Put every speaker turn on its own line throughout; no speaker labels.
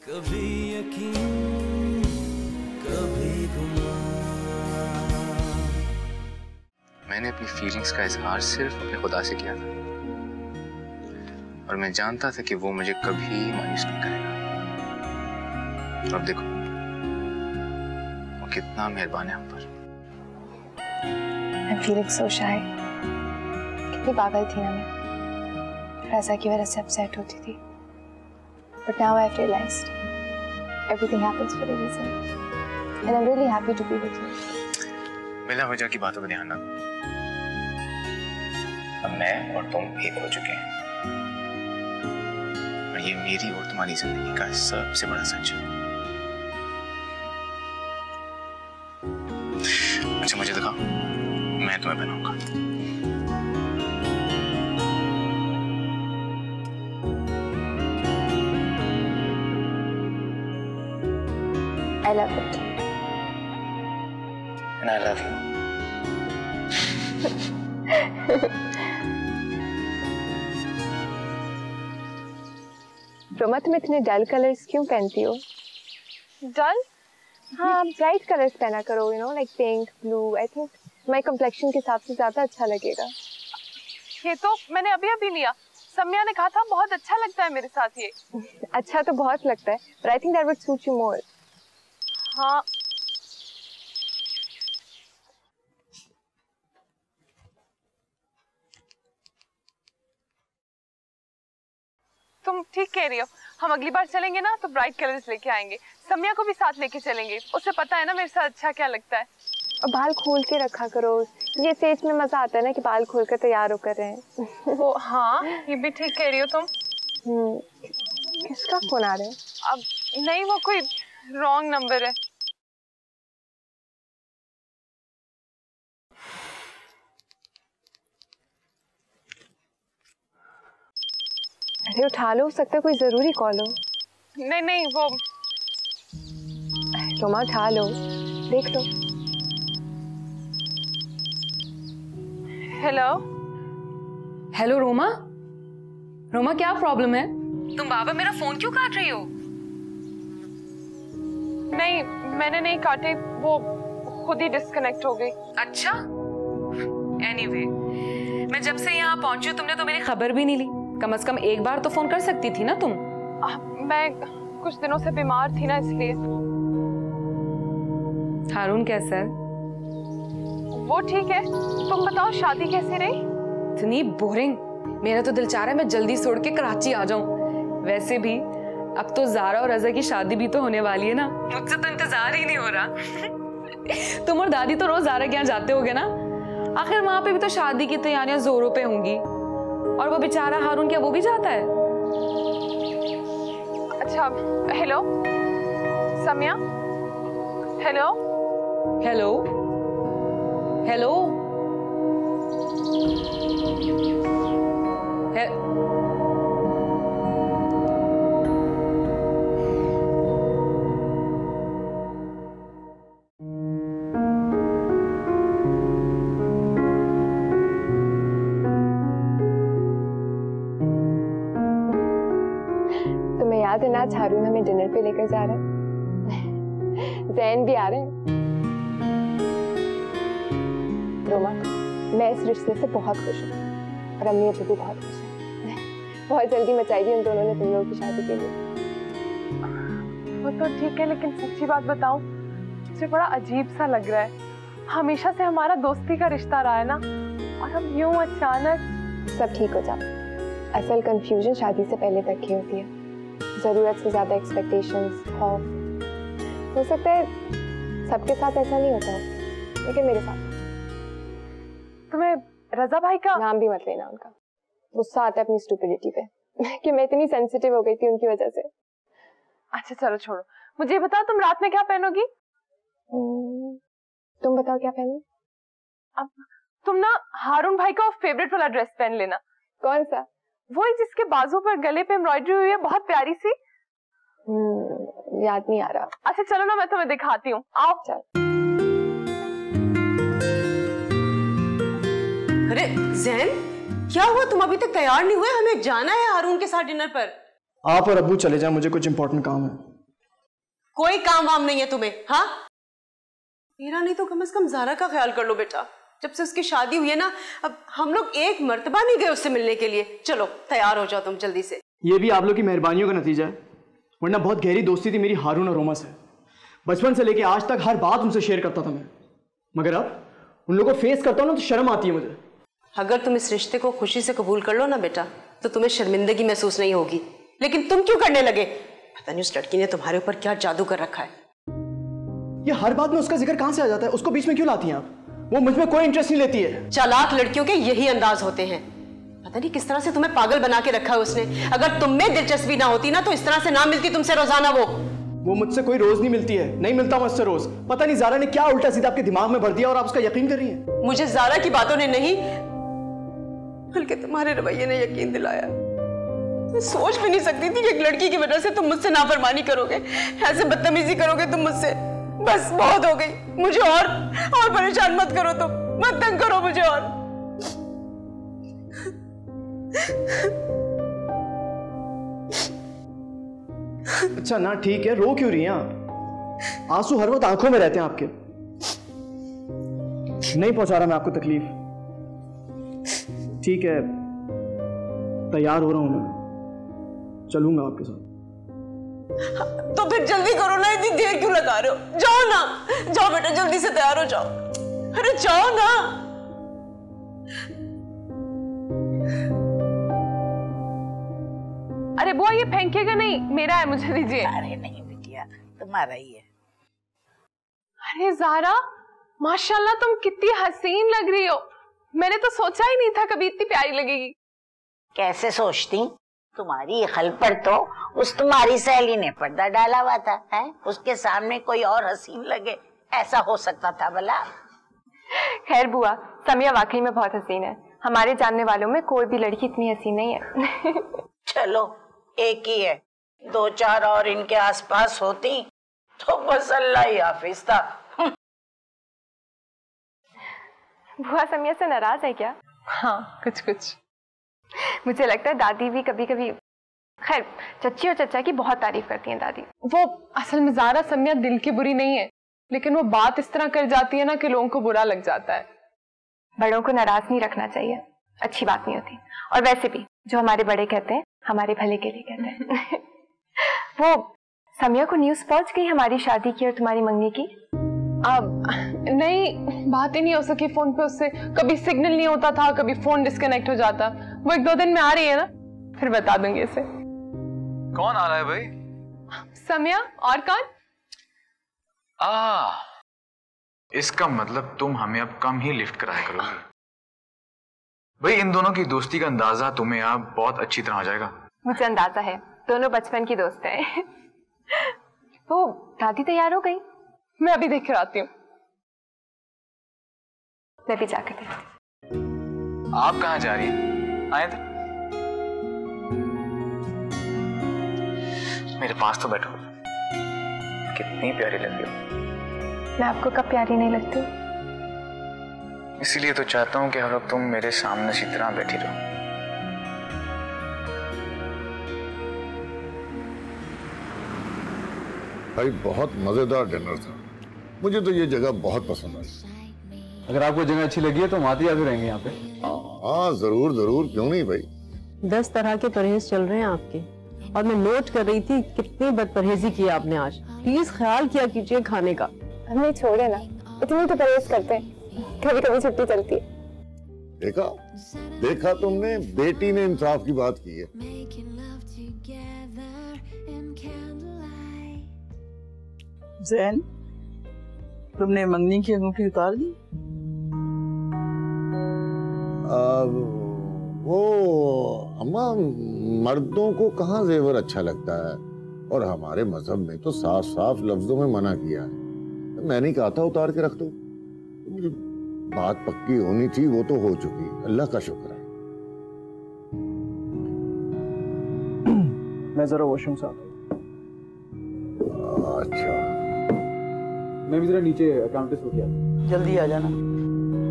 कभी यकीन कभी गुमान।
मैंने अपनी फीलिंग्स का इजहार सिर्फ अपने खुदा से किया था और मैं जानता था कि वो मुझे कभी मायूस नहीं करेगा। अब देखो वो कितना मेहरबान है हम पर।
I'm feeling so shy. कितनी पागल थी ना मैं, रज़ा की वजह से अपसेट होती थी। But now I've realized everything happens for a reason, and I'm really happy to be with you.
बिला वजह की बातों पर ध्यान ना दो। अब मैं और तुम एक हो चुके हैं और ये मेरी और तुम्हारी जिंदगी का सबसे बड़ा सच है। अच्छा मुझे दिखाओ, मैं तुम्हें पहनाऊंगा।
I love it.
And I love you.
Roma, तुम इतने डल कलर्स क्यों पहनती हो? डल? हाँ, ब्राइट कलर्स पहना करो, you know, like pink, blue. I think my complexion के हिसाब से ज्यादा अच्छा लगेगा।
ये तो मैंने अभी लिया। सम्या ने कहा था बहुत अच्छा लगता है मेरे साथ ये।
अच्छा तो बहुत लगता है, but I think that would suit you more.
हाँ। तुम ठीक कह रही हो, हम अगली बार चलेंगे ना तो ब्राइट कलर्स लेके आएंगे। सम्या को भी साथ लेके चलेंगे, उसे पता है ना मेरे साथ अच्छा क्या लगता है।
और बाल खोल के रखा करो, ये स्टेज में मजा आता है ना कि बाल खोल कर तैयार होकर रहे हैं।
वो हाँ, ये भी ठीक कह रही हो तुम।
किसका फोन आ रहा है?
अब नहीं, वो कोई रॉन्ग नंबर है।
अरे उठा लो, हो सकता है कोई जरूरी कॉल हो।
नहीं वो
रोमा उठा लो, देख लो।
Hello
hello Roma. रोमा क्या प्रॉब्लम है? तुम बाबा मेरा फोन क्यों काट रही हो?
नहीं मैंने नहीं काटे, वो खुद ही डिस्कनेक्ट हो गई।
अच्छा एनीवे, मैं जब से यहाँ पहुंची तुमने तो मेरी खबर भी नहीं ली। कम से कम एक बार तो फोन कर सकती थी ना तुम।
मैं कुछ दिनों से बीमार थी ना, इसलिए।
हारून कैसा है?
वो ठीक है। तुम बताओ शादी कैसी रही?
इतनी बोरिंग। मेरा तो दिल चाह रहा है मैं जल्दी छोड़ के कराची आ जाऊं। वैसे भी अब तो ज़ारा और रज़ा की शादी भी तो होने वाली है ना, मुझसे तो इंतजार ही नहीं हो रहा। तुम और दादी तो रोज ज़ारा के यहाँ जाते होगे ना, आखिर वहां पे भी तो शादी की तैयारियां जोरों पे होंगी। और वो बेचारा हारून, क्या वो भी जाता है?
अच्छा हेलो सम्या। हेलो
हेलो हेलो
तुम्हें याद है ना, आज हारून हमें डिनर पे लेकर जा रहा है। जैन भी आ रहे हैं। रोमा, मैं इस रिश्ते से बहुत खुश हूँ और अम्मी अब्बू भी बहुत खुश हैं। बहुत जल्दी मचाई दी उन दोनों ने तुम लोगों की शादी के लिए।
वो तो ठीक है, लेकिन सच्ची बात बताऊं, मुझे बड़ा अजीब सा लग रहा है। हमेशा से हमारा दोस्ती का रिश्ता रहा है ना, और अब यूं अचानक।
सब ठीक हो जाए। असल कंफ्यूजन शादी से पहले तक की होती है। जरूरत से ज्यादा एक्सपेक्टेशंस, खौफ। हो सकता है सबके साथ ऐसा नहीं होता, लेकिन मेरे साथ।
तुम्हें रज़ा भाई का
नाम भी मत लेना उनका। गुस्सा आता है अपनी स्टूपिडिटी पे कि मैं इतनी सेंसिटिव हो गई थी उनकी वजह से।
अच्छा चलो छोड़ो, मुझे बताओ तुम रात में क्या पहनोगी?
तुम बताओ क्या पहनूं?
अब तुम ना हारून भाई का फेवरेट वाला ड्रेस पहन लेना।
कौन सा?
वही जिसके बाजू पर गले पे एम्ब्रॉयडरी हुई है, बहुत प्यारी सी।
याद नहीं आ रहा।
अच्छा चलो ना, मैं तुम्हें दिखाती हूँ, आओ।
चल।
अरे ज़ैन, क्या हुआ? तुम अभी तक तैयार नहीं हुए? हमें जाना है हारून के साथ डिनर पर।
आप और अब्बू चले जाएं, मुझे कुछ इंपॉर्टेंट काम है।
कोई काम वाम नहीं है तुम्हें? हाँ, मेरा नहीं तो कम से कम ज़ारा का ख्याल कर लो बेटा। जब से उसकी शादी हुई है ना, अब हम लोग एक मर्तबा नहीं गए उससे मिलने के लिए। चलो तैयार हो जाओ तुम जल्दी से।
ये भी आप लोग की मेहरबानियों का नतीजा है, वरना बहुत गहरी दोस्ती थी मेरी हारून और रोमा से। बचपन से लेके आज तक हर बात उनसे शेयर करता था मैं, मगर अब उन लोगों को फेस करता हूँ ना तो शर्म आती है मुझे।
अगर तुम इस रिश्ते को खुशी से कबूल कर लो ना बेटा, तो तुम्हें शर्मिंदगी महसूस नहीं होगी। लेकिन तुम क्यों करने लगे? पता नहीं उस लड़की ने तुम्हारे ऊपर क्या जादू कर रखा है।
ये हर बात में उसका जिक्र कहाँ से आ जाता है? उसको बीच में क्यों लाती हैं आप? वो मुझ में कोई इंटरेस्ट नहीं लेती है।
चालाक लड़कियों के यही अंदाज होते हैं। पता नहीं किस तरह से तुम्हें पागल बना के रखा है उसने। अगर तुम में दिलचस्पी ना होती ना, तो इस तरह से ना मिलती तुमसे रोजाना। वो
मुझसे कोई रोज नहीं मिलती है, नहीं मिलता मैं उससे रोज। पता नहीं ज़ारा ने क्या उल्टा सीधा आपके दिमाग में भर दिया और आप उसका यकीन कर रही हैं। मुझे
ज़ारा की बातों ने नहीं, बल्कि तुम्हारे रवैये ने यकीन दिलाया। मैं सोच भी नहीं सकती थी कि एक लड़की की वजह से तुम मुझसे नाफरमानी करोगे, ऐसे बदतमीजी करोगे तुम मुझसे। बस बहुत हो गई, मुझे और परेशान मत करो, तुम मत तंग करो मुझे और।
अच्छा ना, ठीक है, रो क्यों रही हैं आप? आंसू हर वक्त आंखों में रहते हैं आपके। नहीं पहुंचा रहा मैं आपको तकलीफ, ठीक है? तैयार हो रहा हूं मैं, चलूंगा आपके साथ।
तो फिर जल्दी करो ना, इतनी देर क्यों लगा रहे हो? जाओ ना, जाओ बेटा, जल्दी से तैयार हो जाओ। अरे जाओ ना।
अरे बुआ, ये फेंकेगा नहीं, मेरा है, मुझे दीजिए।
अरे नहीं बिटिया, तुम्हारा ही है।
अरे ज़ारा, माशाल्लाह तुम कितनी हसीन लग रही हो। मैंने तो सोचा ही नहीं था कभी इतनी प्यारी लगेगी।
कैसे सोचती? तुम्हारी खल पर तो उस तुम्हारी सहेली ने पर्दा डाला हुआ था, है? उसके सामने कोई और हसीन लगे, ऐसा हो सकता था भला?
खैर बुआ, समिया वाकई में बहुत हसीन है। हमारे जानने वालों में कोई भी लड़की इतनी हसीन नहीं है।
चलो, एक ही है, दो चार और इनके आसपास होती तो बस अल्लाह ही हाफिज था।
बुआ समिया से नाराज है क्या?
हाँ, कुछ कुछ।
मुझे लगता है दादी भी कभी कभी, खैर चच्ची और चचा की बहुत तारीफ करती हैं दादी।
वो असल में ज़ारा समिया दिल की बुरी नहीं है, लेकिन वो बात इस तरह कर जाती है ना कि लोगों को बुरा लग जाता है।
बड़ों को नाराज नहीं रखना चाहिए, अच्छी बात नहीं होती। और वैसे भी जो हमारे बड़े कहते हैं हमारे भले के लिए कहते हैं। वो समिया को न्यूज़ पहुंच गई हमारी शादी की और तुम्हारी मंगनी की?
अब नहीं, बात ही नहीं हो सकी फोन पे उससे। कभी सिग्नल नहीं होता था, कभी फोन डिस्कनेक्ट हो जाता। वो एक दो दिन में आ रही है ना, फिर बता दूंगी इसे।
कौन आ रहा है भाई?
समिया। और कौन?
इसका मतलब तुम हमें अब कम ही लिफ्ट कराया करोगी। भाई इन दोनों की दोस्ती का अंदाजा तुम्हें अब बहुत अच्छी तरह आ जाएगा।
मुझे अंदाजा है, दोनों बचपन की दोस्त हैं। वो दादी तैयार हो गई?
मैं अभी देख कर आती हूँ।
मैं भी जाकर देखती हूँ।
आप कहाँ जा रही हैं? आए थे मेरे पास तो बैठो। कितनी प्यारी लग रही हो।
मैं आपको कब प्यारी नहीं लगती?
इसीलिए तो चाहता हूँ कि हर वक्त तुम मेरे सामने इसी तरह बैठी रहो।
भाई बहुत मजेदार डिनर था, मुझे तो ये जगह बहुत पसंद आई।
अगर आपको जगह अच्छी लगी है तो हम आते ही आते रहेंगे यहाँ पे।
हाँ जरूर जरूर, क्यों नहीं भाई।
10 तरह के परहेज चल रहे हैं आपके, और मैं नोट कर रही थी कितनी बदपरहेजी की आपने आज। प्लीज ख्याल किया कीजिए खाने का।
नहीं छोड़े ना, इतनी तो परहेज करते हैं, कभी कभी छुट्टी चलती है।
देखा देखा तुमने, बेटी ने इंसाफ की बात की है।
ज़ैन, तुमने मंगनी की अंगूठी उतार दी?
वो अम्मा, मर्दों को कहाँ जेवर अच्छा लगता है, और हमारे मजहब में तो साफ साफ लफ्जों में मना किया है। मैंने कहा था उतार के रख दो। बात पक्की होनी थी, वो तो हो चुकी, अल्लाह का शुक्र है।
मैं जरा वॉशरूम से आता हूँ।
अच्छा,
मैं भी जरा नीचे अकाउंटेंट हो गया।
जल्दी आ जाना,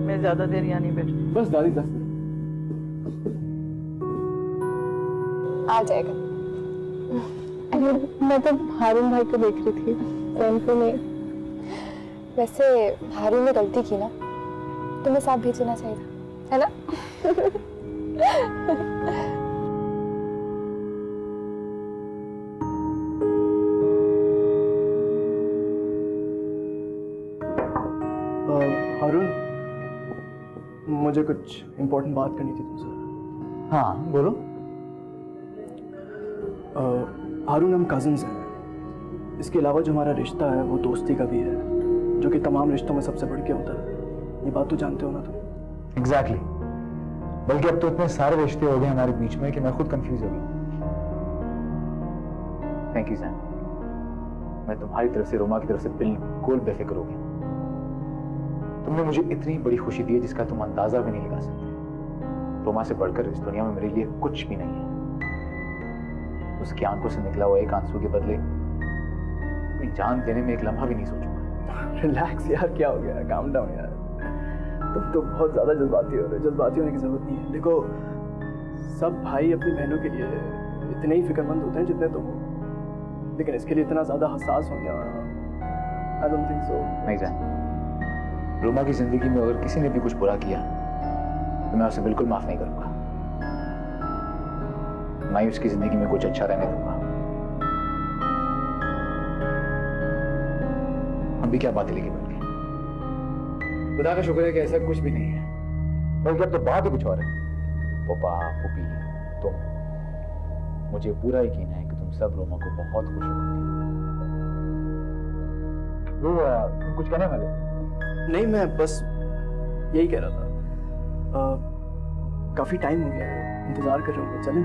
मैं ज्यादा देर यहाँ नहीं बैठूं।
बस दादी 10 मिनट।
आ जाएगा। मैं तो हारून भाई को देख रही थी, रैनको में। वैसे हारून ने गलती की ना, तुम्हें साथ भेज देना चाहिए था, है ना?
हारून, मुझे कुछ इम्पोर्टेंट बात करनी थी तुमसे।
हाँ बोलो।
हारून, हम कजिन्स हैं। इसके अलावा जो हमारा रिश्ता है वो दोस्ती का भी है, जो कि तमाम रिश्तों में सबसे बढ़ के होता है। ये बात तो जानते हो ना तुम?
एग्जैक्टली। बल्कि अब तो इतने सारे रिश्ते हो गए हमारे बीच में कि मैं खुद कंफ्यूज हो गया। थैंक यू सैम, मैं तुम्हारी तरफ से, रोमा की तरफ से बिल्कुल बेफिक्र हो गया। तुमने मुझे इतनी बड़ी खुशी दी है जिसका तुम अंदाजा भी नहीं लगा सकते। रोमा से बढ़कर इस दुनिया में मेरे लिए कुछ भी नहीं है। उसकी आंखों से निकला हुआ एक आंसू के बदले अपनी जान देने में एक लम्हा भी नहीं सोचूंगा।
रिलैक्स यार, क्या हो गया? काम डाउन यार, तुम तो बहुत ज्यादा जज्बाती हो रहे हो। जज्बाती होने की जरूरत नहीं है। देखो, सब भाई अपनी बहनों के लिए इतने ही फिक्रमंद होते हैं जितने तुम हो, लेकिन इसके लिए इतना ज्यादा हसास हो गया, आई डोंट थिंक सो।
नहीं जान, रोमा की जिंदगी में अगर किसी ने भी कुछ बुरा किया तो मैं उसे बिल्कुल माफ नहीं करूंगा, ना ही उसकी जिंदगी में कुछ अच्छा रहने दूंगा। हम भी क्या बातें लेके बैठ गए। खुदा का शुक्र है कि ऐसा कुछ भी नहीं है, बल्कि अब तो बात ही कुछ और है। पापा, पुपी, तुम, मुझे पूरा यकीन है कि तुम सब रोमा को बहुत खुश होगी। वो कुछ कहने वाले?
नहीं, मैं बस यही कह रहा था, काफी टाइम हो गया है, इंतजार कर रहा हूँ। चलें?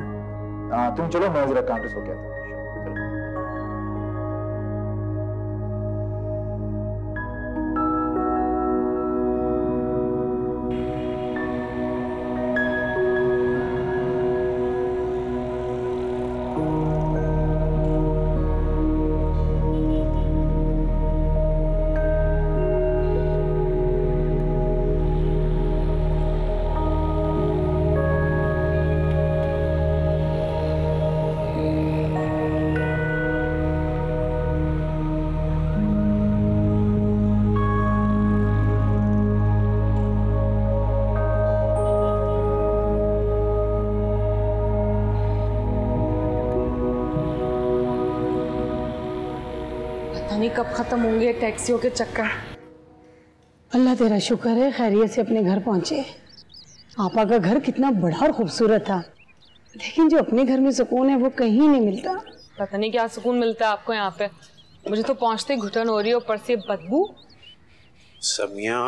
हाँ तुम चलो, मैं जरा काउंटर सो गया था।
नहीं कब खत्म होंगे टैक्सियों के चक्कर।
अल्लाह तेरा शुक्र है खैरियत से अपने घर पहुंचे। आपा का घर कितना बड़ा और खूबसूरत था, लेकिन जो अपने घर में सुकून है वो कहीं नहीं मिलता।
पता नहीं क्या सुकून मिलता है आपको यहाँ पे। मुझे तो पहुंचते घुटन हो रही है, ऊपर से बदबू।
समिया,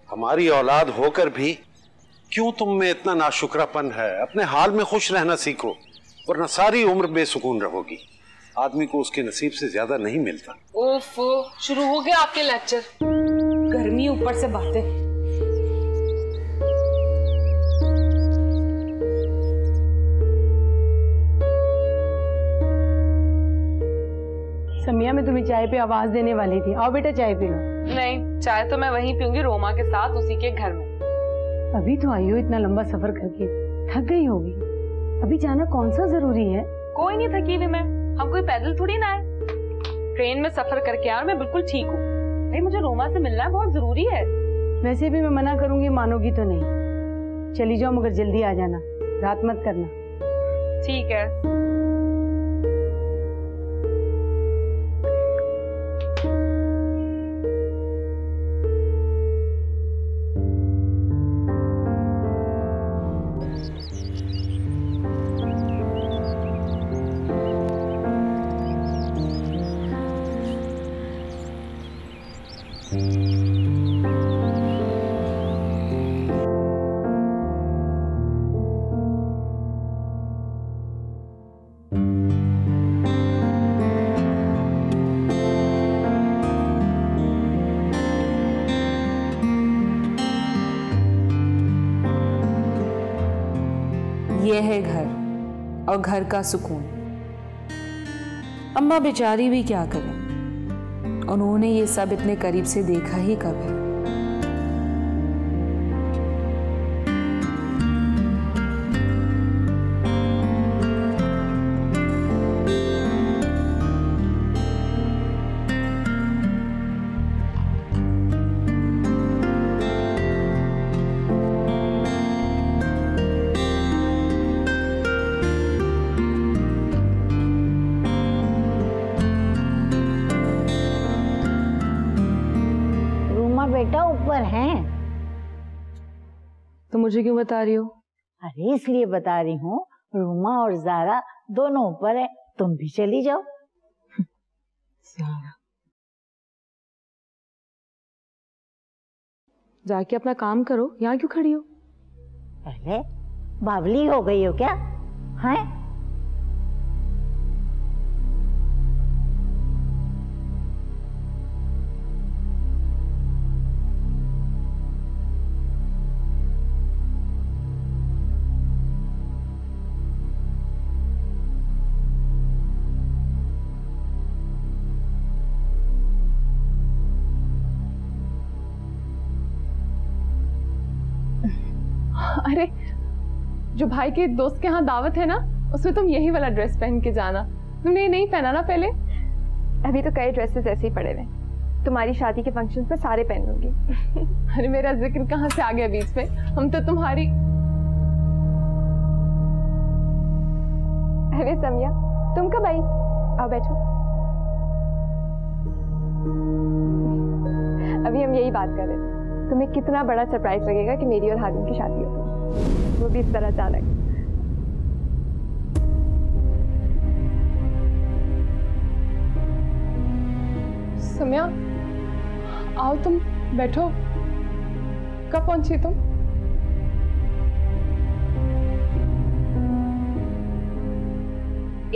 हमारी औलाद होकर भी क्यों तुम में इतना नाशुक्रापन है? अपने हाल में खुश रहना सीखो, वरना सारी उम्र बेसुकून रहोगी। आदमी को उसके नसीब से ज्यादा नहीं मिलता।
ओफो, शुरू हो गया आपके लेक्चर। गर्मी ऊपर से बातें।
समिया, मैं तुम्हें चाय पे आवाज देने वाली थी। आओ बेटा चाय पियो।
नहीं, चाय तो मैं वहीं पीऊंगी रोमा के साथ, उसी के घर में।
अभी तो आई हो इतना लंबा सफर करके, थक गई होगी। अभी जाना कौन सा जरूरी है?
कोई नहीं थकी हुई मैं, हम कोई पैदल थोड़ी ना है। ट्रेन में सफर करके आया, मैं बिल्कुल ठीक हूँ। भाई मुझे रोमा से मिलना बहुत जरूरी है।
वैसे भी मैं मना करूंगी, मानोगी तो नहीं। चली जाओ मगर जल्दी आ जाना, रात मत करना।
ठीक है। ये है घर और घर का सुकून। अम्मा बेचारी भी क्या करें, उन्होंने ये सब इतने करीब से देखा ही कब है।
ऊपर हैं।
तो मुझे क्यों बता रही हो?
अरे इसलिए बता रही हूँ, रूमा और ज़ारा दोनों ऊपर है, तुम भी चली जाओ।
जाके अपना काम करो, यहाँ क्यों खड़ी हो?
पहले बावली हो गई हो क्या? हैं?
अरे जो भाई के दोस्त के यहाँ दावत है ना, उसमें तुम यही वाला ड्रेस पहन के जाना। तुमने ये नहीं पहना ना पहले?
अभी तो कई ड्रेसेस ऐसे ही पड़े हुए, तुम्हारी शादी के फंक्शन पे सारे पहन लूंगी।
अरे मेरा जिक्र कहाँ से आ गया बीच में? हम तो तुम्हारी।
अरे समिया, तुम कब आई? आओ बैठो। अभी हम यही बात कर रहे थे, तुम्हें कितना बड़ा सरप्राइज लगेगा कि मेरी और हारून की शादी हो गई, वो भी इस तरह अचानक।
समिया, आओ तुम बैठो। कब पहुंची तुम?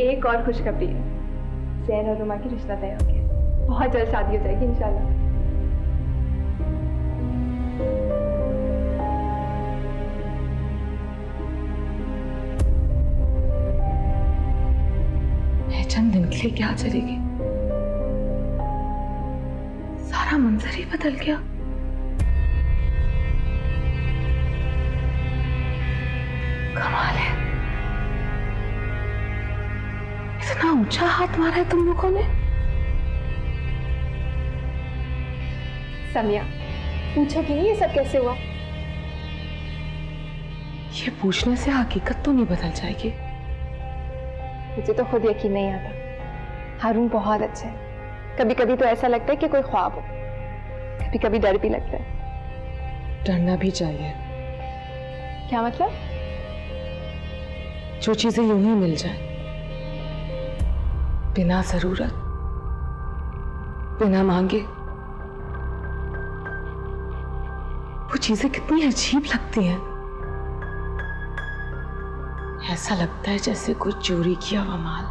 एक और खुशखबरी है, ज़ैन और रुमा की रिश्ता तय हो गया, बहुत जल्द शादी हो जाएगी इंशाल्लाह।
चंद दिन के लिए क्या चलेगी? सारा मंजर ही बदल गया। कमाल है, इतना ऊंचा हाथ मारा है तुम लोगों ने।
समिया, पूछो कि नहीं ये सब कैसे हुआ?
ये पूछने से हकीकत तो नहीं बदल जाएगी।
मुझे तो खुद यकीन नहीं आता। हारून बहुत अच्छा है, कभी कभी तो ऐसा लगता है कि कोई ख्वाब हो, कभी कभी डर भी लगता है।
डरना भी चाहिए।
क्या मतलब?
जो चीजें यूं ही मिल जाए, बिना जरूरत, बिना मांगे, वो चीजें कितनी अजीब लगती हैं। ऐसा लगता है जैसे कुछ चोरी किया हुआ माल।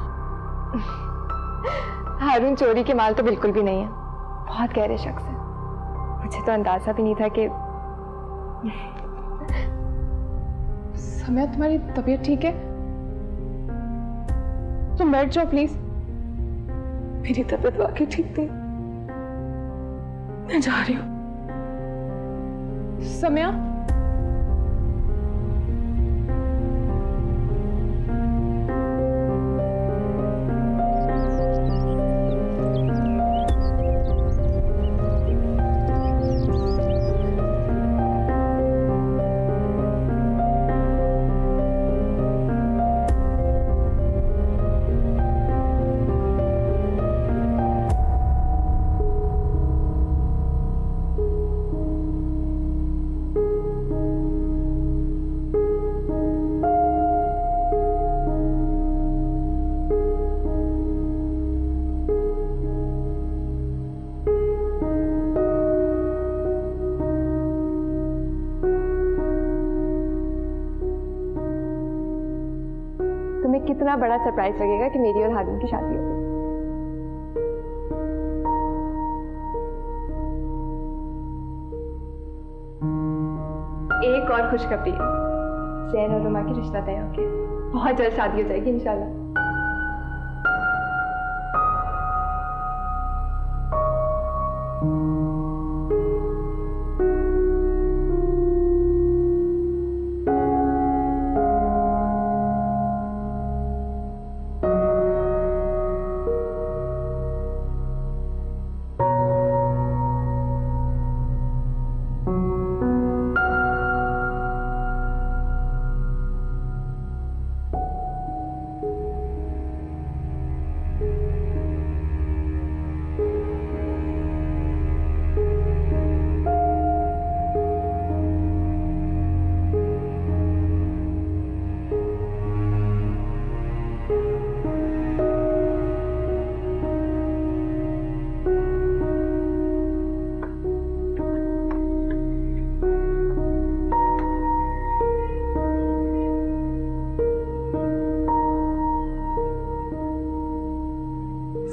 हारून चोरी के माल तो बिल्कुल भी नहीं है, बहुत गहरे शख्स है। मुझे तो अंदाजा भी नहीं था कि।
समिया, तुम्हारी तबीयत ठीक है? तुम बैठ जाओ प्लीज।
मेरी तबीयत वाकई ठीक नहीं, मैं जा रही हूँ।
समिया, तुम्हें कितना बड़ा सरप्राइज लगेगा कि मेरी और हारून की शादी हो गई। एक और खुशखबरी है, ज़ैन और रुमा की रिश्ता तय हो गया, बहुत जल्द शादी हो जाएगी इंशाल्लाह।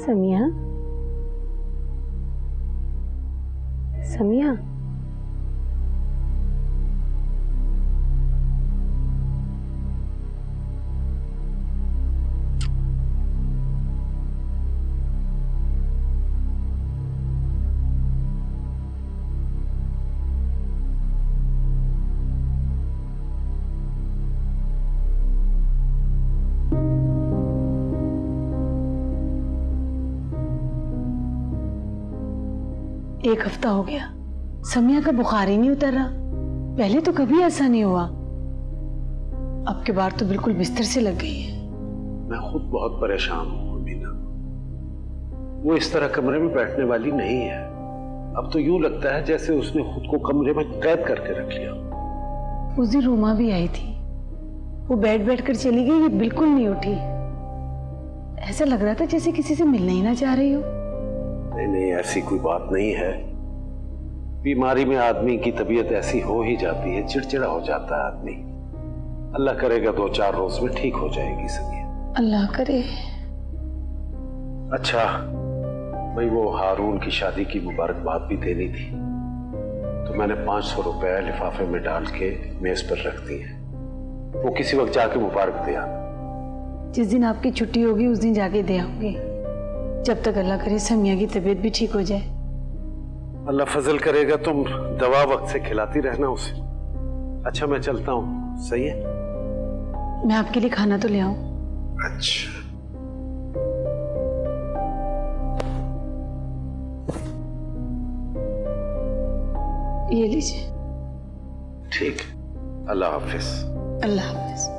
समिया, समिया, एक हफ्ता हो गया, समिया का बुखार ही नहीं उतर रहा। पहले तो कभी ऐसा नहीं हुआ, अब की बार तो बिल्कुल बिस्तर से लग गई है।
मैं खुद बहुत परेशान हूँ अमीना। वो इस तरह कमरे में बैठने वाली नहीं है। अब तो यूं लगता है जैसे उसने खुद को कमरे में कैद करके रख लिया।
उस दिन रोमा भी आई थी, वो बैठ कर चली गई, ये बिल्कुल नहीं उठी। ऐसा लग रहा था जैसे किसी से मिलना ही ना चाह रही हो।
नहीं, ऐसी कोई बात नहीं है। बीमारी में आदमी की तबीयत ऐसी हो ही जाती है, चिड़चिड़ा हो जाता है आदमी। अल्लाह करेगा 2-4 रोज में ठीक हो जाएगी समिया।
अल्लाह करे।
अच्छा भाई, वो हारून की शादी की मुबारकबाद भी देनी थी, तो मैंने 500 रुपए लिफाफे में डाल के मेज पर रख दी है। वो किसी वक्त जाके मुबारक दे आना।
जिस दिन आपकी छुट्टी होगी उस दिन जाके दे आऊंगी। जब तक अल्लाह करे समिया की तबीयत भी ठीक हो जाए।
अल्लाह फजल करेगा, तुम दवा वक्त से खिलाती रहना उसे। अच्छा मैं चलता हूँ, सही है?
मैं आपके लिए खाना तो ले आऊं?
अच्छा।
ये लीजिए।
ठीक, अल्लाह हाफिज।
अल्लाह हाफिज।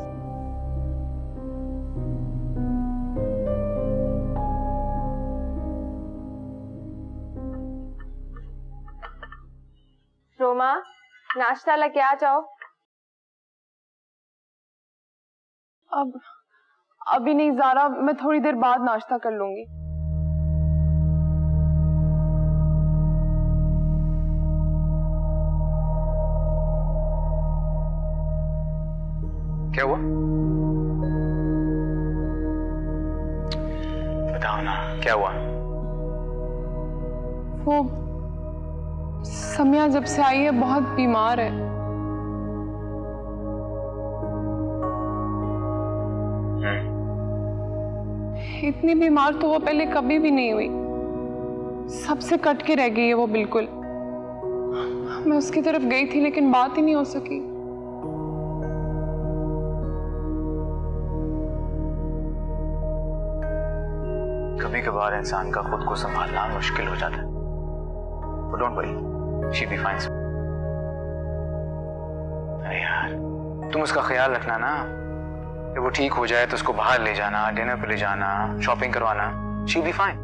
रोमा, नाश्ता लेके आ जाओ। अभी नहीं ज़ारा, मैं थोड़ी देर बाद नाश्ता कर लूंगी।
क्या हुआ? बताओ ना, क्या हुआ?
वो समिया जब से आई है बहुत बीमार है। इतनी बीमार तो वो पहले कभी भी नहीं हुई। सबसे कट के रह गई है वो बिल्कुल। मैं उसकी तरफ गई थी लेकिन बात ही नहीं हो सकी।
कभी कभार इंसान का खुद को संभालना मुश्किल हो जाता है। But don't worry, she'll be fine. अरे यार, तुम उसका ख्याल रखना ना। जब वो ठीक हो जाए तो उसको बाहर ले जाना, डिनर पे ले जाना, शॉपिंग करवाना। She'll be fine.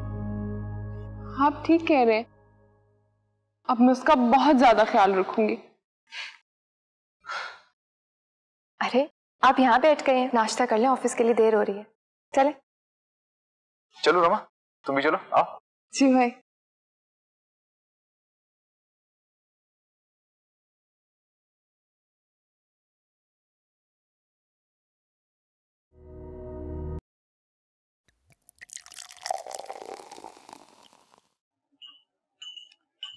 आप ठीक कह रहे हैं। अब मैं उसका बहुत ज्यादा ख्याल रखूंगी।
अरे आप यहाँ बैठ गए हैं, नाश्ता कर लें, ऑफिस के लिए देर हो रही है। चले।
चलो रमा, तुम भी चलो, आओ।
जी भाई।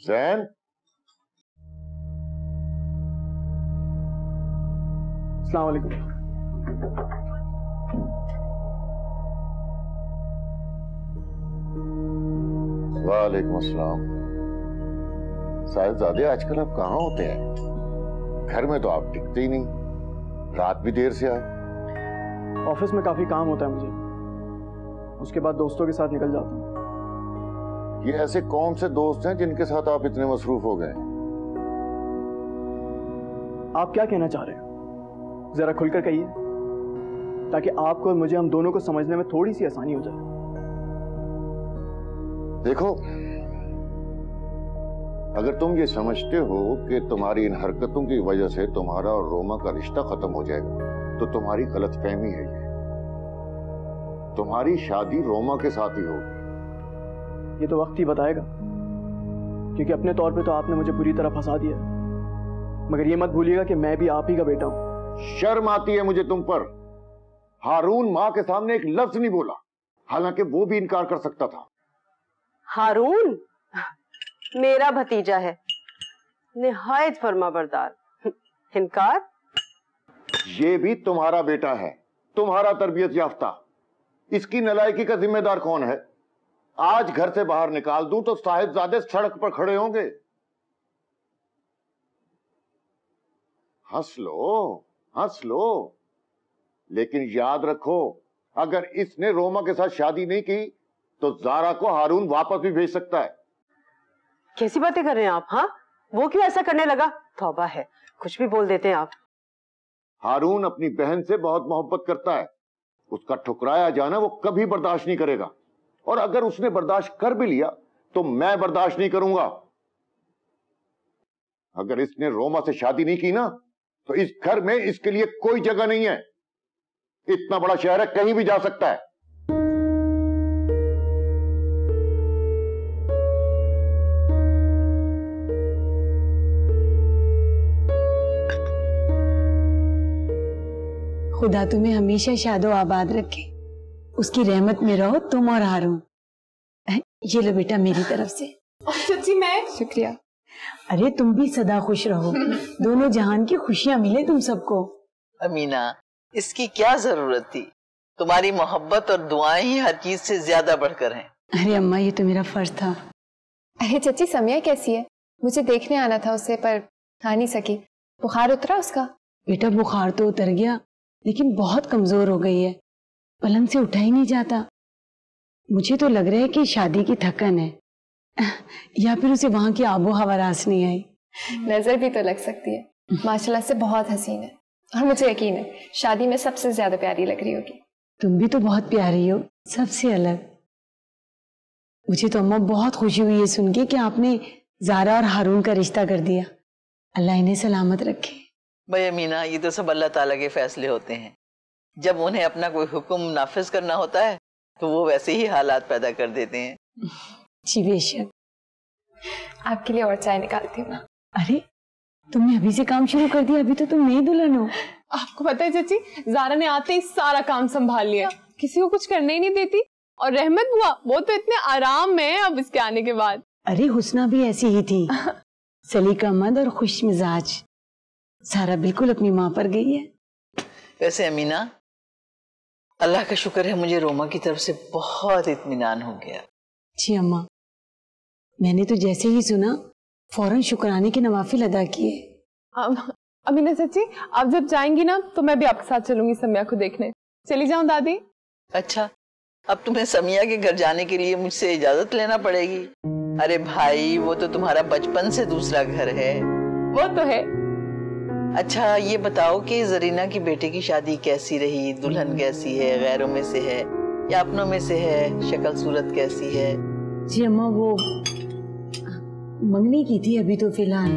जैन,
अस्सलाम वालेकुम।
वालेकुम अस्सलाम। साहिबजादे, आजकल आप कहाँ होते हैं? घर में तो आप टिकते ही नहीं, रात भी देर से आए।
ऑफिस में काफी काम होता है मुझे, उसके बाद दोस्तों के साथ निकल जाता हूँ।
ये ऐसे कौन से दोस्त हैं जिनके साथ आप इतने मसरूफ हो गए?
आप क्या कहना चाह रहे हो? जरा खुलकर कहिए, ताकि आपको और मुझे, हम दोनों को समझने में थोड़ी सी आसानी हो जाए।
देखो, अगर तुम ये समझते हो कि तुम्हारी इन हरकतों की वजह से तुम्हारा और रोमा का रिश्ता खत्म हो जाएगा, तो तुम्हारी गलतफहमी है ये। तुम्हारी शादी रोमा के साथ ही होगी।
ये तो वक्त ही बताएगा, क्योंकि अपने तौर पे तो आपने मुझे पूरी तरह फंसा दिया। मगर ये मत भूलिएगा कि मैं भी आप ही का बेटा हूं।
शर्म आती है मुझे तुम पर। हारून मां के सामने एक लफ्ज नहीं बोला, हालांकि वो भी इनकार कर सकता था।
हारून मेरा भतीजा है, निहायत फर्माबरदार। इनकार?
ये भी तुम्हारा बेटा है, तुम्हारा तरबियत याफ्ता। इसकी नालायकी का जिम्मेदार कौन है? आज घर से बाहर निकाल दूं तो साहिबजादे सड़क पर खड़े होंगे। हंस लो, लेकिन याद रखो, अगर इसने रोमा के साथ शादी नहीं की तो जारा को हारून वापस भी भेज सकता है।
कैसी बातें कर रहे हैं आप? हाँ, वो क्यों ऐसा करने लगा? तौबा है, कुछ भी बोल देते हैं आप।
हारून अपनी बहन से बहुत मोहब्बत करता है, उसका ठुकराया जाना वो कभी बर्दाश्त नहीं करेगा, और अगर उसने बर्दाश्त कर भी लिया तो मैं बर्दाश्त नहीं करूंगा। अगर इसने रोमा से शादी नहीं की ना तो इस घर में इसके लिए कोई जगह नहीं है। इतना बड़ा शहर है, कहीं भी जा सकता है।
खुदा तुम्हें हमेशा शादो आबाद रखे, उसकी रहमत में रहो तुम और हारून। ये लो बेटा मेरी तरफ से।
चाची मैं।
शुक्रिया। अरे तुम भी सदा खुश रहो, दोनों जहान की खुशियां मिले तुम सबको।
अमीना, इसकी क्या जरूरत थी? तुम्हारी मोहब्बत और दुआएं ही हर चीज से ज्यादा बढ़कर हैं।
अरे अम्मा, ये तो मेरा फर्ज था।
अरे चाची, समिया कैसी है? मुझे देखने आना था उससे पर आ नहीं सकी। बुखार उतरा उसका?
बेटा बुखार तो उतर गया, लेकिन बहुत कमजोर हो गई है, पलंग से उठा ही नहीं जाता। मुझे तो लग रहा है कि शादी की थकन है, या फिर उसे वहां की आबो हवा रास नहीं आई।
नजर भी तो लग सकती है, माशाल्लाह से बहुत हसीन है, और मुझे यकीन है शादी में सबसे ज्यादा प्यारी लग रही होगी।
तुम भी तो बहुत प्यारी हो, सबसे अलग। मुझे तो अम्मा बहुत खुशी हुई है सुन के कि आपने जारा और हारून का रिश्ता कर दिया। अल्लाह इन्हें सलामत रखे।
भाई अमीना, ये तो सब अल्लाह ताला के फैसले होते हैं। जब उन्हें अपना कोई हुक्म नाफिज करना होता है तो वो वैसे ही हालात पैदा कर देते हैं।
जी बेशक।
आपके लिए और चाय निकालती हूँ।
अरे तुमने अभी से काम शुरू कर दिया? अभी तो तुम नई दुल्हन हो।
आपको पता है चाची, जारा ने आते ही सारा काम संभाल लिया, किसी को कुछ करने ही नहीं देती। और रहमत बुआ, वो तो इतने आराम में अब इसके आने के बाद।
अरे हुस्ना भी ऐसी ही थी, सलीकामंद और खुश मिजाज। सारा बिल्कुल अपनी माँ पर गई है।
वैसे अमीना, अल्लाह का शुक्र है मुझे रोमा की तरफ से बहुत इत्मीनान हो गया।
जी अम्मा, मैंने तो जैसे ही सुना फौरन शुक्राने के नवाफिल अदा किए।
अमीना चाची, आप जब जाएंगी ना तो मैं भी आपके साथ चलूंगी समिया को देखने। चली जाऊं दादी?
अच्छा, अब तुम्हें समिया के घर जाने के लिए मुझसे इजाजत लेना पड़ेगी। अरे भाई, वो तो तुम्हारा बचपन से दूसरा घर है।
वो तो है।
अच्छा ये बताओ कि जरीना की बेटे की शादी कैसी रही? दुल्हन कैसी है? गैरों में से है या अपनों में से है? शक्ल सूरत कैसी है?
जी अम्मा, वो मंगनी की थी अभी तो फिलहाल।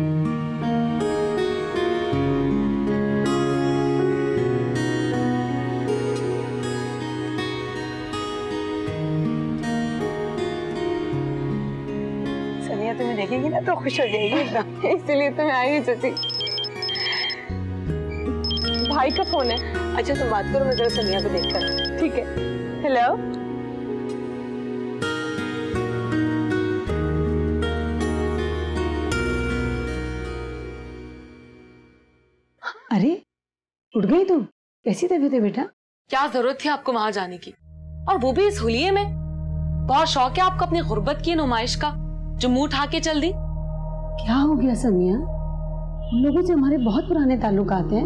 सनिया तुम्हें देखेगी ना तो खुश हो जाएगी एकदम।
इसीलिए तो मैं आई हूँ चाची। भाई का फोन है।
अच्छा तुम बात करो, मैं जरा सनिया को देखकर।
ठीक है। हेलो।
अरे उठ गई तुम? कैसी तबीयत है बेटा?
क्या जरूरत थी आपको वहां जाने की, और वो भी इस हुलिये में? बहुत शौक है आपको अपनी गुर्बत की नुमाइश का, जो मुंह उठा के चल दी।
क्या हो गया समिया? उन लोगों से हमारे बहुत पुराने ताल्लुकात हैं,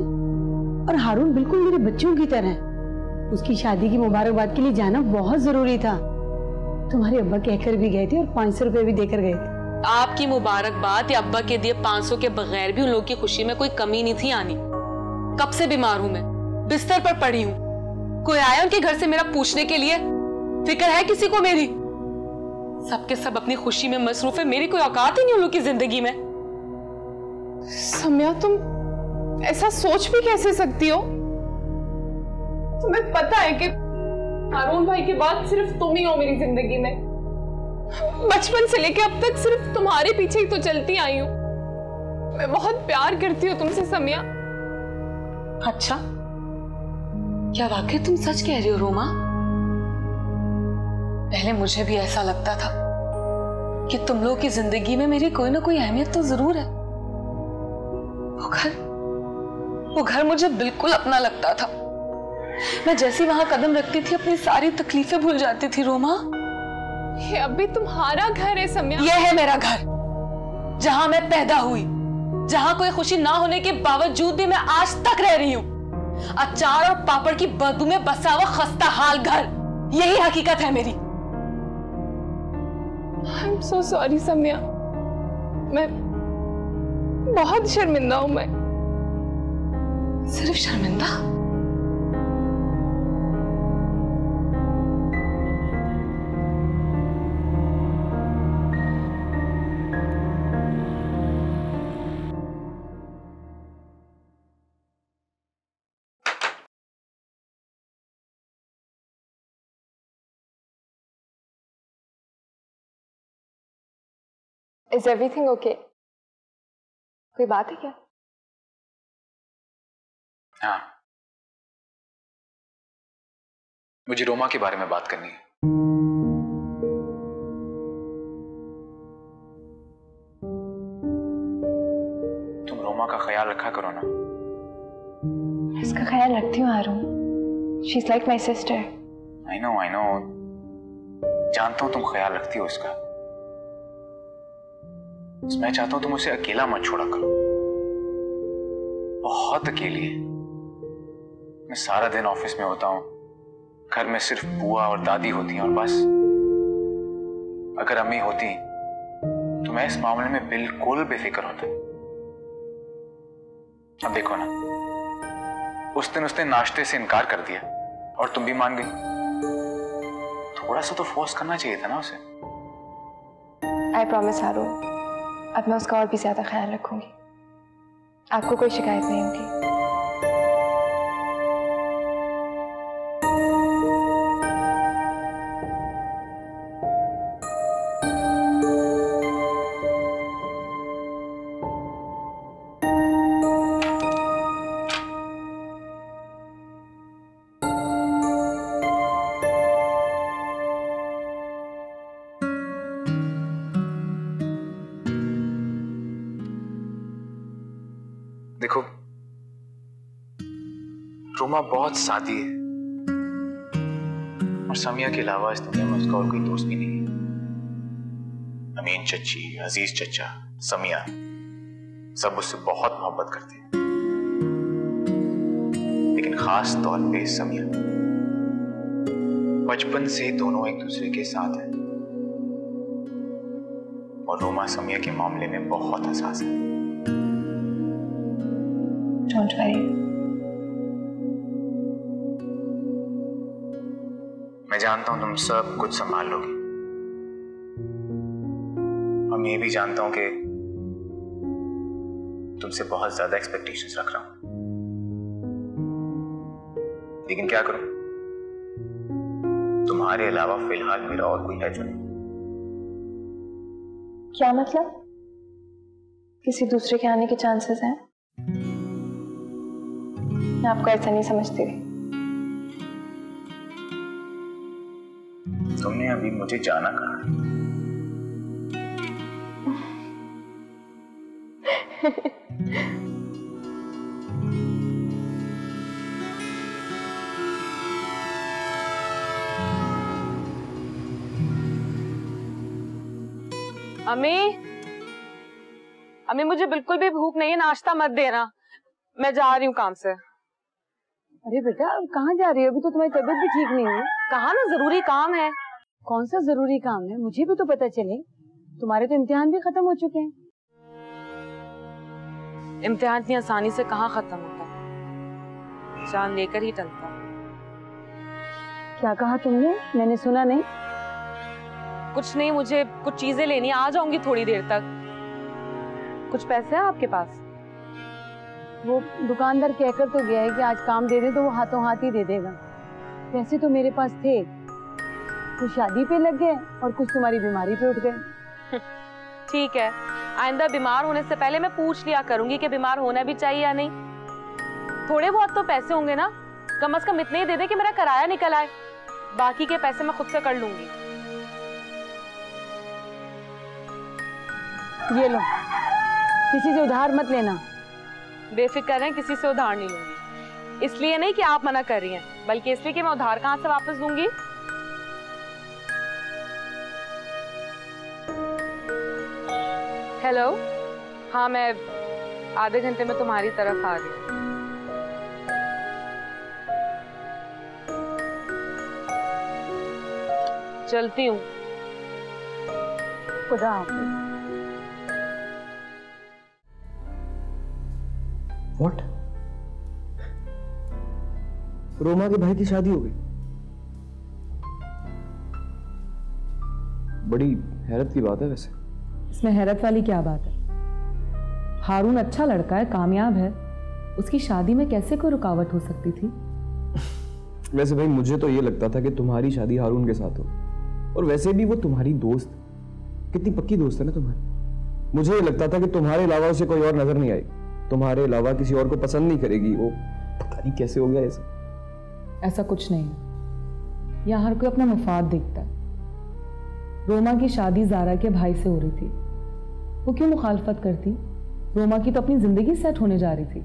और हारून बिल्कुल मेरे बच्चों की तरह। उसकी शादी की मुबारकबाद के लिए जाना बहुत जरूरी था। तुम्हारे अब्बा कहकर भी गए थे और 500 रुपए भी देकर गए थे।
आपकी मुबारकबाद या अब्बा के दिए 500 के बगैर भी उन लोगों की खुशी में कोई कमी नहीं थी आनी। कब से बीमार हूं मैं, बिस्तर पर पड़ी हूं। कोई आया उनके घर से मेरा पूछने के लिए? फिक्र है किसी को मेरी? सबके सब अपनी खुशी में मसरूफ है, मेरी कोई औकात ही नहीं उन लोगों की जिंदगी में।
समिया, तुम ऐसा सोच भी कैसे सकती हो? तुम्हें पता है कि हारून भाई के बाद सिर्फ तुम ही हो मेरी जिंदगी में। बचपन से लेके अब तक सिर्फ तुम्हारे पीछे ही तो चलती आई हूं। मैं बहुत प्यार करती हूँ तुमसे समिया।
अच्छा, क्या वाकई तुम सच कह रही हो रोमा? पहले मुझे भी ऐसा लगता था, कि तुम लोग की जिंदगी में मेरी कोई ना कोई अहमियत तो जरूर है। वो घर मुझे बिल्कुल अपना लगता था। मैं जैसी वहां कदम रखती थी अपनी सारी तकलीफें भूल जाती थी। रोमा,
ये अभी तुम्हारा घर है सम्या।
ये है मेरा घर, जहां मैं पैदा हुई, जहां कोई खुशी ना होने के बावजूद भी मैं आज तक रह रही हूं। अचार और पापड़ की बदबू में बसा हुआ खस्ता हाल घर, यही हकीकत है मेरी।
I'm so sorry सम्या, मैं बहुत शर्मिंदा हूं। मैं
सिर्फ शर्मिंदा?
Is everything okay? कोई बात है क्या?
हाँ, मुझे रोमा के बारे में बात करनी है। तुम रोमा का ख्याल रखा करो ना।
इसका ख्याल रखती हूँ हारून। She's like my sister.
I know। जानता हूं तुम ख्याल रखती हो इसका। मैं चाहता हूं तुम उसे अकेला मत छोड़ा करो। बहुत अकेली है। मैं सारा दिन ऑफिस में होता हूं, घर में सिर्फ बुआ और दादी होती हैं और बस। अगर अम्मी होती तो मैं इस मामले में बिल्कुल बेफिक्र होता। अब देखो ना, उस दिन उसने नाश्ते से इनकार कर दिया और तुम भी मान गई। थोड़ा सा तो फोर्स करना चाहिए था ना उसे।
I promise हारून, अब मैं उसका और भी ज्यादा ख्याल रखूंगी। आपको कोई शिकायत नहीं होगी।
देखो, रोमा बहुत सादी है और समिया के अलावा इस दुनिया में उसका और कोई दोस्त भी नहीं है। अमीन चच्ची, अजीज चचा, समिया सब उससे बहुत मोहब्बत करते हैं, लेकिन खास तौर पे समिया। बचपन से दोनों एक दूसरे के साथ हैं और रोमा समिया के मामले में बहुत हसास है।
Don't worry.
मैं जानता हूं तुम सब कुछ संभाल लोगी और मैं भी जानता हूं कि तुमसे बहुत ज्यादा एक्सपेक्टेशंस रख रहा हूं, लेकिन क्या करूं, तुम्हारे अलावा फिलहाल मेरा और कोई है जो नहीं।
क्या मतलब? किसी दूसरे के आने के चांसेस हैं? मैं आपको ऐसा नहीं समझती थी।
तुमने अभी मुझे जाना कहा।
अम्मी मुझे बिल्कुल भी भूख नहीं है, नाश्ता मत देना, मैं जा रही हूँ काम से।
अरे बेटा, अब कहाँ जा रही हो? अभी तो तुम्हारी तबीयत भी ठीक नहीं है।
कहा ना जरूरी काम है।
कौन सा जरूरी काम है? मुझे भी तो पता चले। तुम्हारे तो इम्तिहान भी खत्म हो चुके हैं।
इम्तिहान इतनी आसानी से कहाँ खत्म होता, जान लेकर ही टलता।
क्या कहा तुमने? मैंने सुना नहीं।
कुछ नहीं, मुझे कुछ चीजें लेनी, आ जाऊंगी थोड़ी देर तक। कुछ पैसे हैं आपके पास?
वो दुकानदार कहकर तो गया है कि आज काम दे दे तो वो हाथों हाथ ही दे देगा। पैसे तो मेरे पास थे, कुछ शादी पे लग गए और कुछ तुम्हारी बीमारी पे उठ गए।
ठीक है, आइंदा बीमार होने से पहले मैं पूछ लिया करूंगी कि बीमार होना भी चाहिए या नहीं। थोड़े बहुत तो पैसे होंगे ना, कम से कम इतने ही दे दे कि मेरा किराया निकल आए। बाकी के पैसे मैं खुद से कर लूंगी।
ये लो, किसी से उधार मत लेना।
बेफिक्र रहें, किसी से उधार नहीं लूंगी। इसलिए नहीं कि आप मना कर रही हैं, बल्कि इसलिए कि मैं उधार कहाँ से वापस दूंगी। हेलो, हाँ मैं आधे घंटे में तुम्हारी तरफ आ रही हूँ। चलती हूँ।
खुदा हाफिज।
व्हाट? रोमा के भाई की शादी हो गई? बड़ी हैरत की बात है वैसे।
इसमें हैरत वाली क्या बात है? हारून अच्छा लड़का है, कामयाब है, उसकी शादी में कैसे कोई रुकावट हो सकती थी?
वैसे भाई मुझे तो ये लगता था कि तुम्हारी शादी हारून के साथ हो, और वैसे भी वो तुम्हारी दोस्त, कितनी पक्की दोस्त है ना तुम्हारी। मुझे ये लगता था कि तुम्हारे अलावा उसे कोई और नजर नहीं आएगी, तुम्हारे अलावा किसी और को पसंद नहीं करेगी। वो पता नहीं कैसे हो गया ऐसा।
ऐसा कुछ नहीं, यहाँ हर कोई अपना मफाद देखता है। रोमा की शादी ज़ारा के भाई से हो रही थी, वो क्यों मुखालफत करती? रोमा की तो अपनी जिंदगी सेट होने जा रही थी।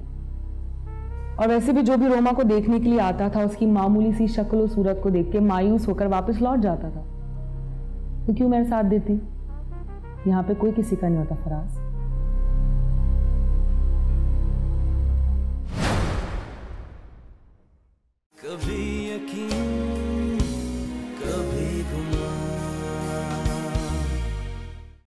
और वैसे भी जो भी रोमा को देखने के लिए आता था, उसकी मामूली सी शक्ल और सूरत को देख के मायूस होकर वापस लौट जाता था। तो क्यों मेरे साथ देती? यहाँ पे कोई किसी का नहीं होता फराज।